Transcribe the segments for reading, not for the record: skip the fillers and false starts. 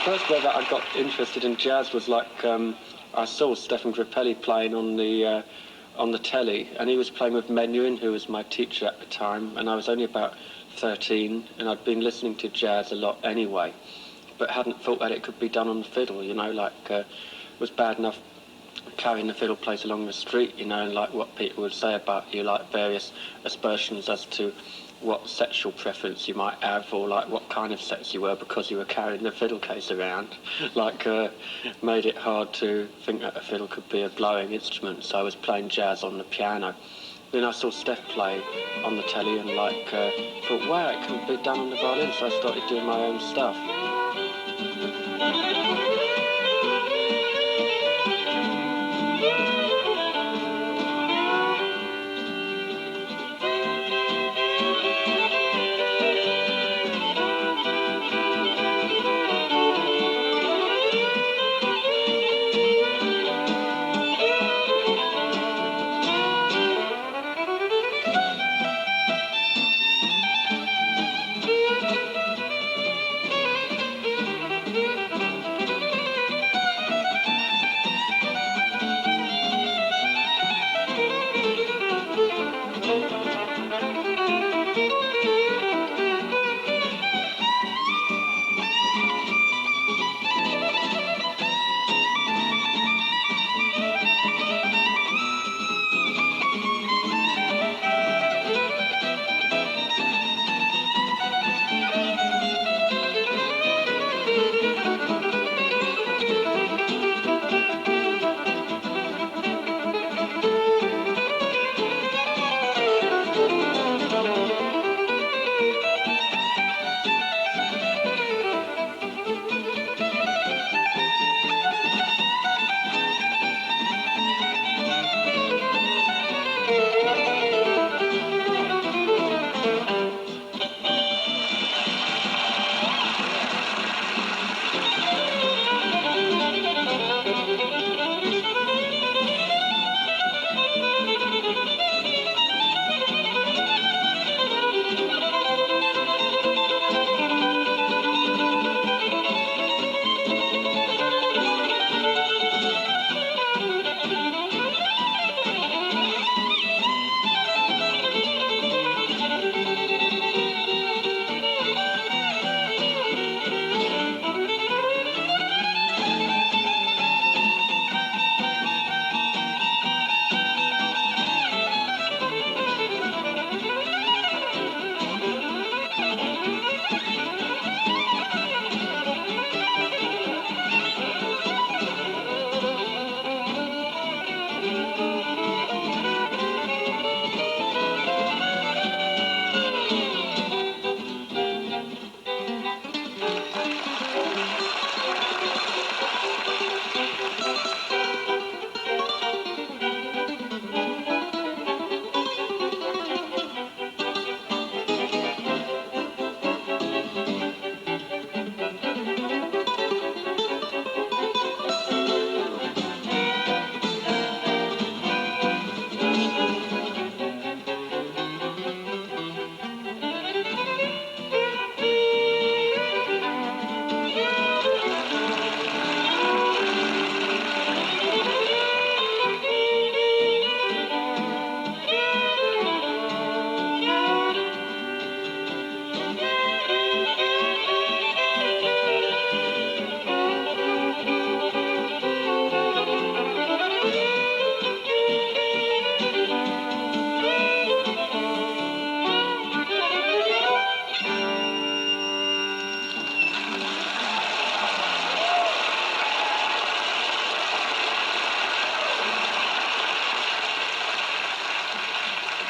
first way that I got interested in jazz was like I saw Stefan Grappelli playing on the telly, and he was playing with Menuhin, who was my teacher at the time, and I was only about 13, and I'd been listening to jazz a lot anyway, but hadn't thought that it could be done on the fiddle, you know, like it was bad enough carrying the fiddle plates along the street, you know, and like what people would say about you, like various aspersions as to what sexual preference you might have, or like what kind of sex you were because you were carrying the fiddle case around, like made it hard to think that a fiddle could be a blowing instrument. So I was playing jazz on the piano. Then I saw Steph play on the telly and like thought, wow, it can be done on the violin. So I started doing my own stuff.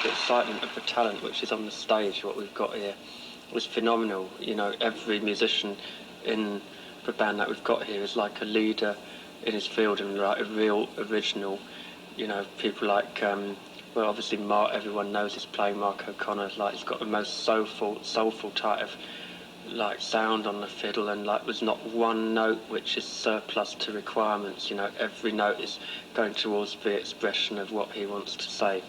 Excitement of the talent which is on the stage, what we've got here, was phenomenal. You know, every musician in the band that we've got here is like a leader in his field and like a real original. You know, people like, well, obviously Mark, everyone knows he's playing Mark O'Connor, like he's got the most soulful type of like sound on the fiddle, and like there's not one note which is surplus to requirements. You know, every note is going towards the expression of what he wants to say,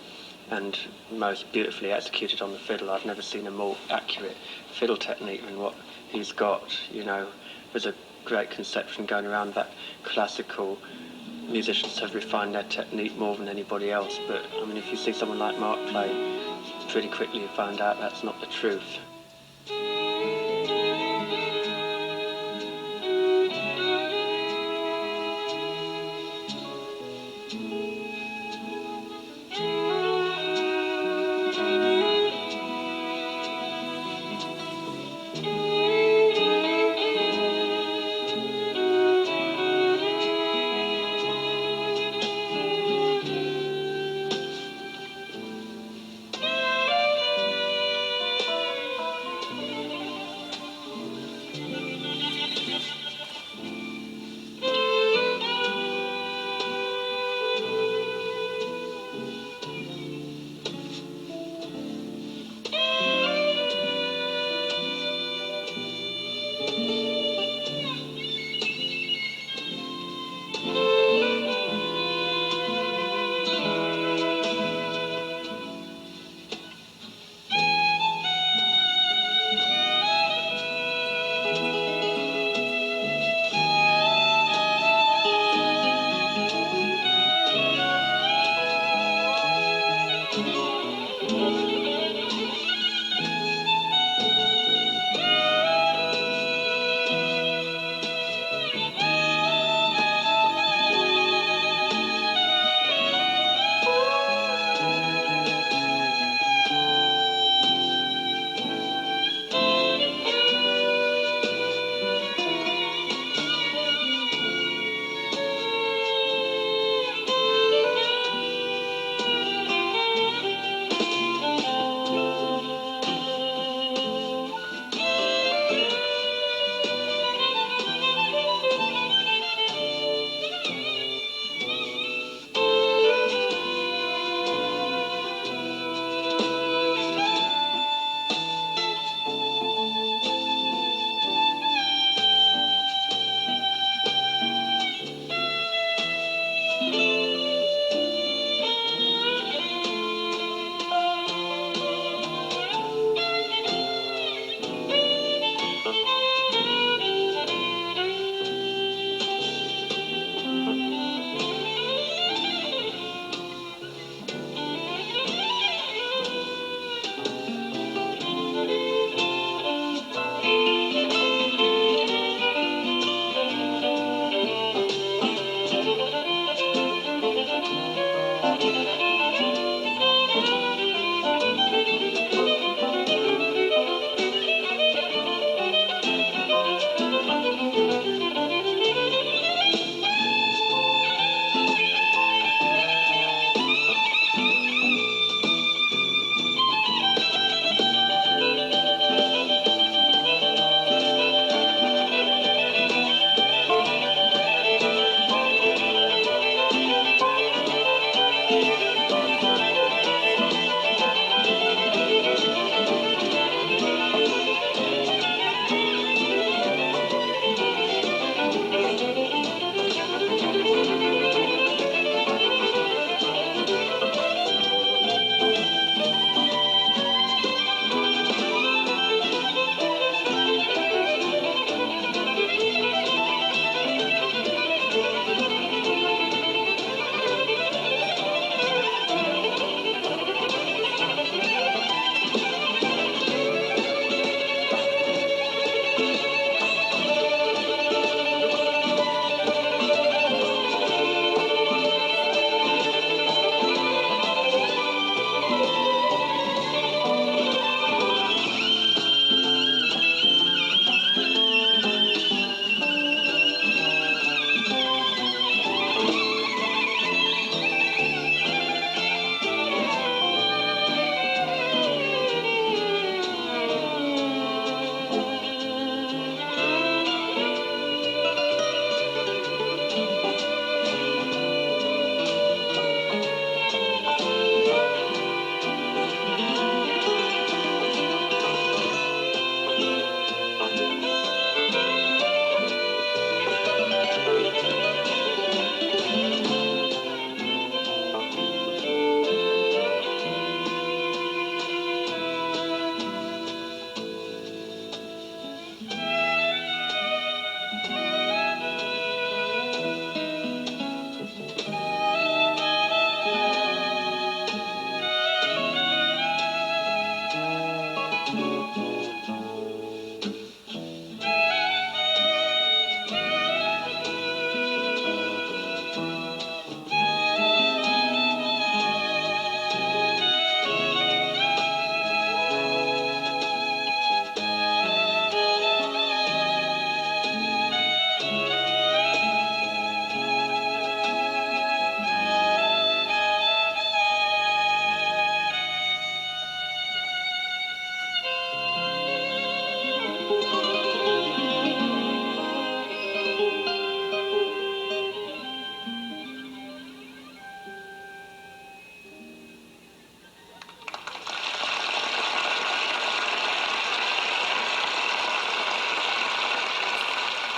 and most beautifully executed on the fiddle. I've never seen a more accurate fiddle technique than what he's got. You know, there's a great conception going around that classical musicians have refined their technique more than anybody else. But I mean, if you see someone like Mark play, pretty quickly you find out that's not the truth.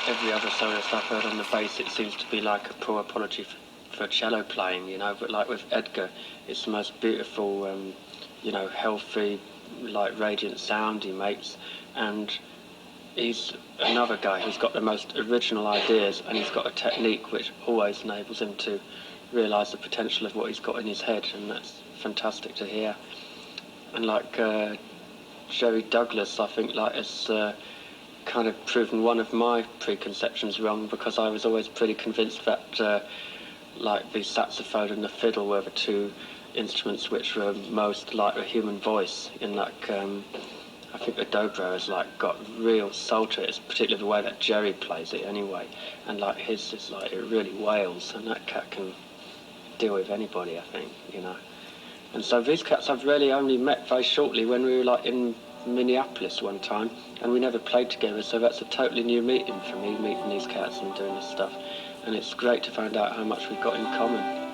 every other soloist I've heard on the bass, it seems to be like a poor apology for cello playing, you know. But like with Edgar, it's the most beautiful, you know, healthy, like radiant sound he makes, and he's another guy who's got the most original ideas, and he's got a technique which always enables him to realise the potential of what he's got in his head, and that's fantastic to hear. And like Jerry Douglas, I think like has kind of proven one of my preconceptions wrong, because I was always pretty convinced that like the saxophone and the fiddle were the two instruments which were most like a human voice. In like I think the dobro has like got real soul to it. It's particularly the way that Jerry plays it anyway, and like his is like it really wails, and that cat can deal with anybody, I think, you know. And so these cats I've really only met very shortly when we were like in Minneapolis one time, and we never played together, so that's a totally new meeting for me, meeting these cats and doing this stuff. And it's great to find out how much we've got in common.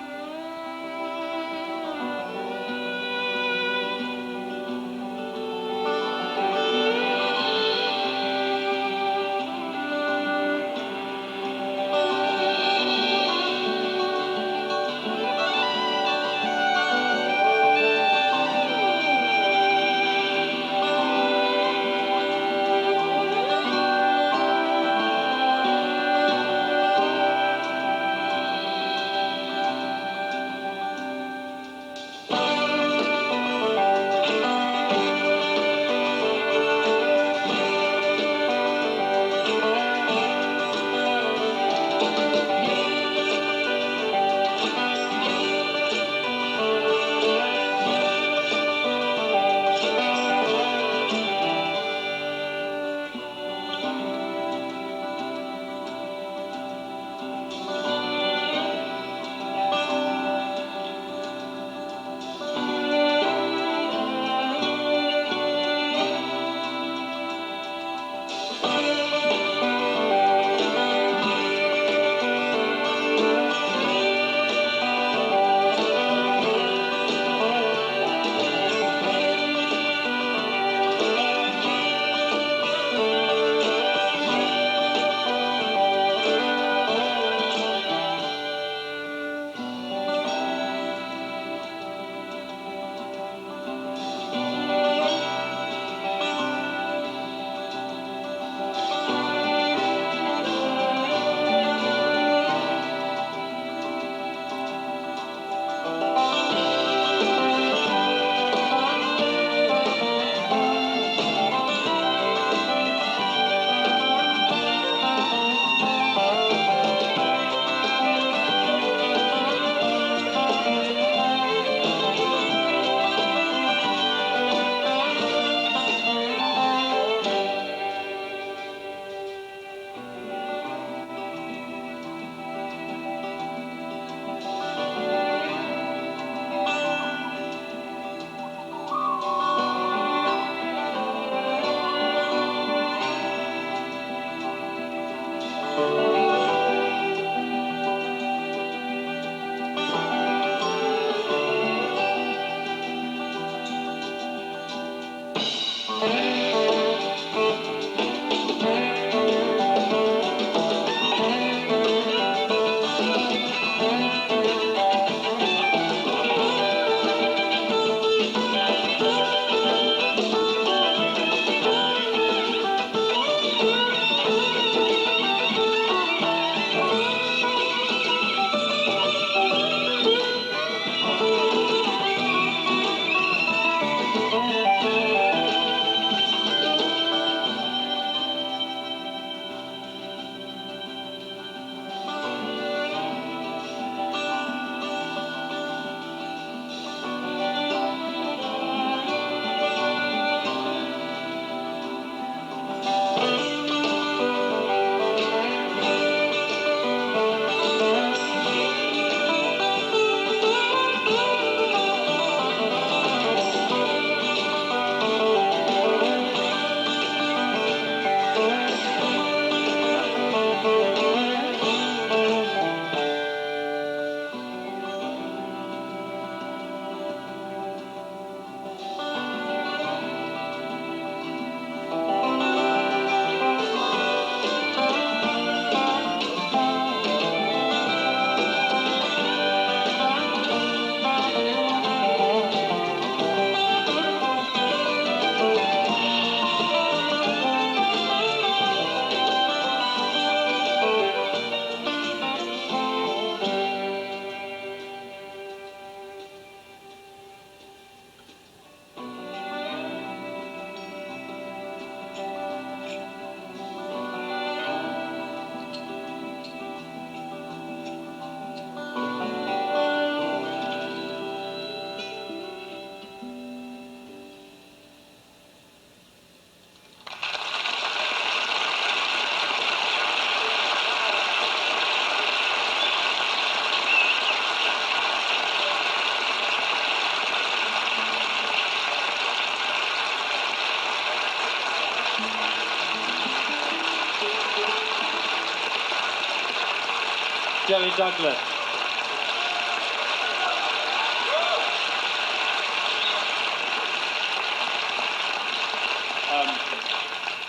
Jerry Douglas.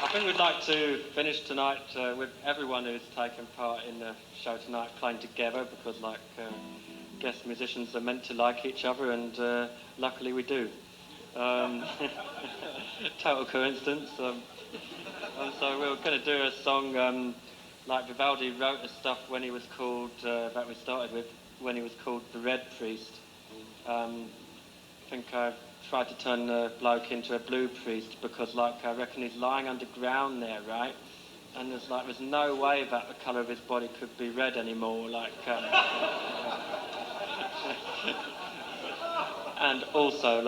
I think we'd like to finish tonight with everyone who's taken part in the show tonight playing together, because guest musicians are meant to like each other, and luckily we do. Total coincidence. So we're going to do a song like Vivaldi wrote the stuff when he was called, that we started with, when he was called the Red Priest. I think I've tried to turn the bloke into a blue priest because, I reckon he's lying underground there, right? And there's no way that the colour of his body could be red anymore, and also,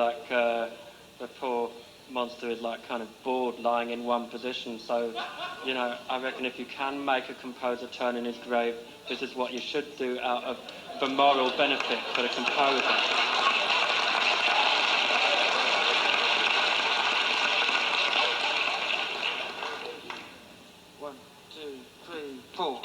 the poor monster is, kind of bored lying in one position. So, I reckon if you can make a composer turn in his grave, this is what you should do out of the moral benefit for the composer. One, two, three, four.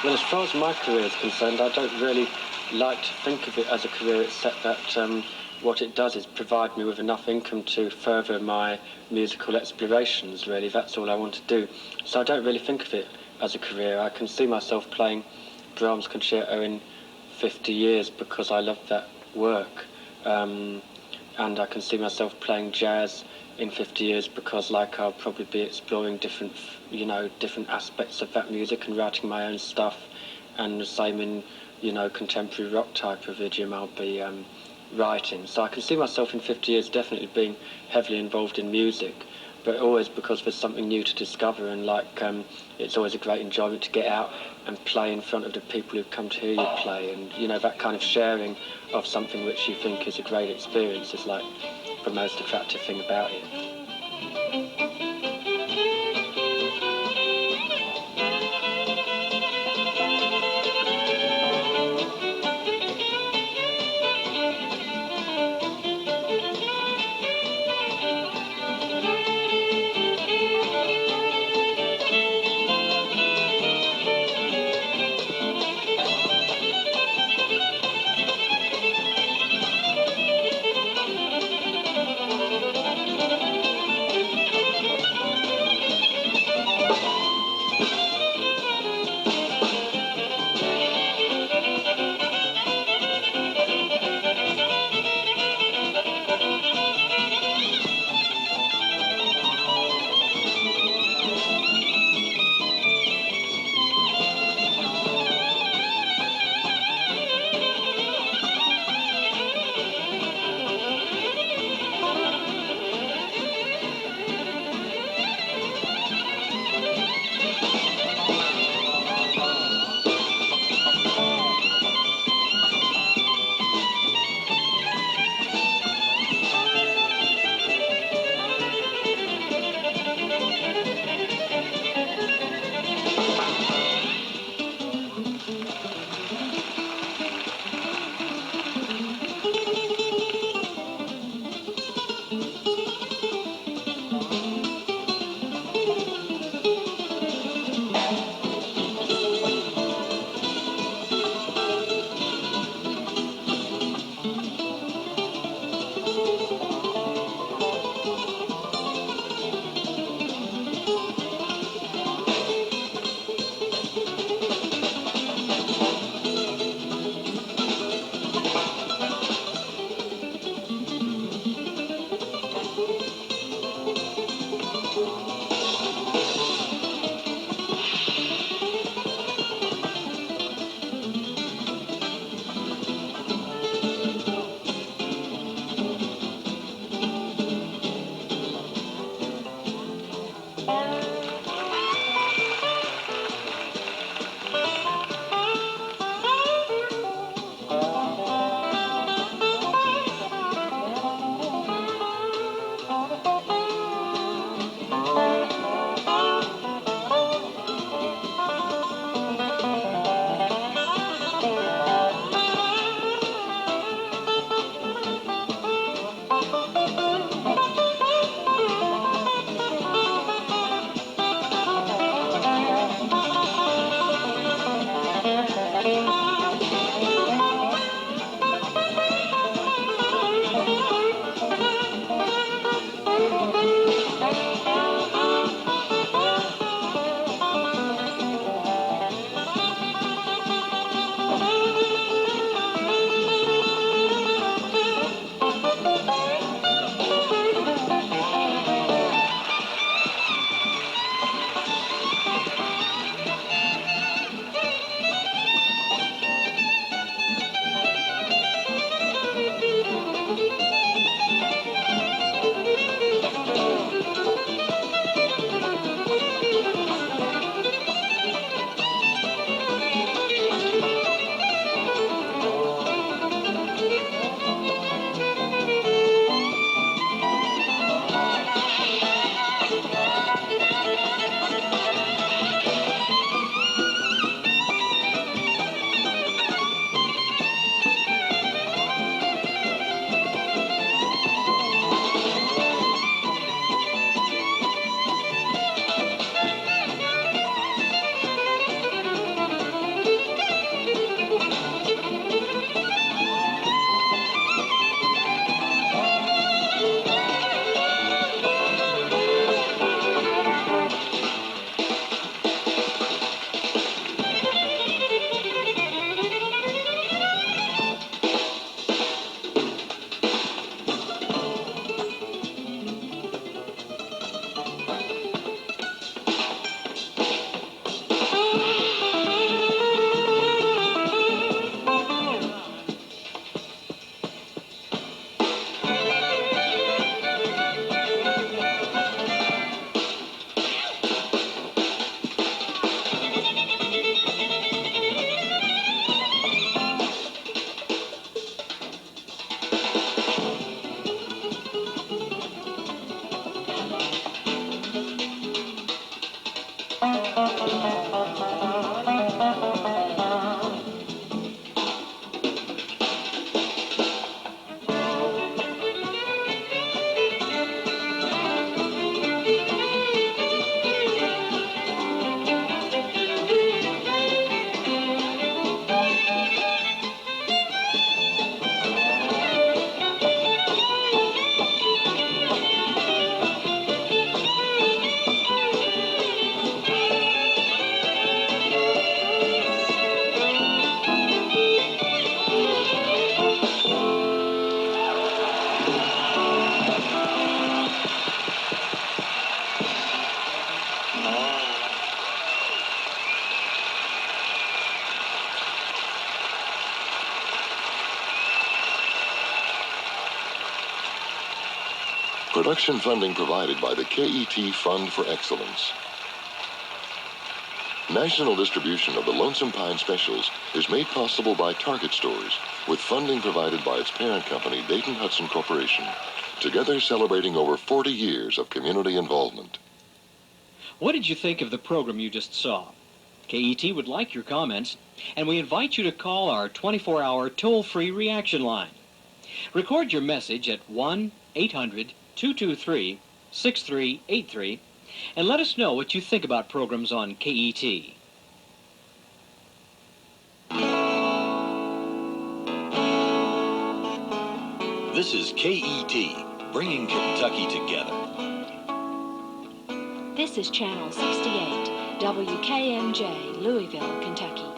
Well, as far as my career is concerned, I don't really like to think of it as a career, except that what it does is provide me with enough income to further my musical explorations, really. That's all I want to do. So I don't really think of it as a career. I can see myself playing Brahms Concerto in 50 years because I love that work. And I can see myself playing jazz in 50 years because, like, I'll probably be exploring different aspects of that music and writing my own stuff. And the same in, contemporary rock type of idiom I'll be writing. So I can see myself in 50 years definitely being heavily involved in music, but always because there's something new to discover, and it's always a great enjoyment to get out and play in front of the people who come to hear you play, and that kind of sharing of something which you think is a great experience is like the most attractive thing about it. Production funding provided by the KET Fund for Excellence. National distribution of the Lonesome Pine Specials is made possible by Target Stores, with funding provided by its parent company, Dayton Hudson Corporation, together celebrating over 40 years of community involvement. What did you think of the program you just saw? KET would like your comments, and we invite you to call our 24-hour toll-free reaction line. Record your message at 1-800-223-6383 and let us know what you think about programs on KET. This is KET, bringing Kentucky together. This is Channel 68, WKMJ, Louisville, Kentucky.